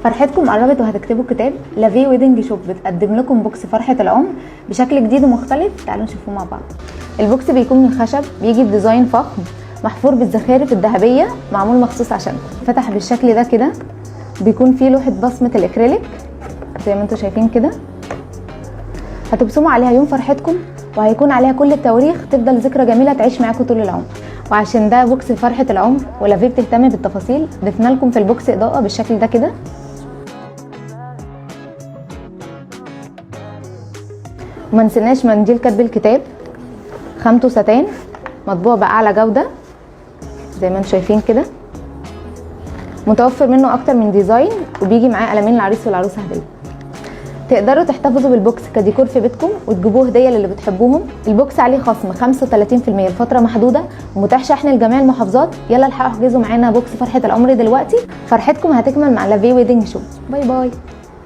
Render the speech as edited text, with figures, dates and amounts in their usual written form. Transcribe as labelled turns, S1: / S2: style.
S1: فرحتكم قربت وهتكتبوا كتاب. لافيه ويدنج شوب بتقدم لكم بوكس فرحة العمر بشكل جديد ومختلف. تعالوا نشوفوه مع بعض. البوكس بيكون من خشب، بيجي بديزاين فخم محفور بالزخارف الذهبية، معمول مخصوص عشانكم. فتح بالشكل ده كده، بيكون فيه لوحة بصمة الاكريليك زي ما انتم شايفين كده، هتبصموا عليها يوم فرحتكم وهيكون عليها كل التواريخ، تفضل ذكرى جميلة تعيش معاكم طول العمر. وعشان ده بوكس فرحة العمر ولافيه بتهتم بالتفاصيل، ضفنا لكم في البوكس اضاءة بالشكل ده كده. وما نسيناش منديل كتب الكتاب، خامته ستان، مطبوع باعلى جودة زي ما انتم شايفين كده. متوفر منه اكتر من ديزاين، وبيجي معاه قلمين العريس والعروسة هدية. تقدروا تحتفظوا بالبوكس كديكور في بيتكم وتجيبوه هديه للي بتحبوهم. البوكس عليه خصم 35% لفتره محدوده، ومتاح شحن لجميع المحافظات. يلا الحقوا احجزوا معانا بوكس فرحه العمر دلوقتي. فرحتكم هتكمل مع لافيه ويدنج شوب. باي باي.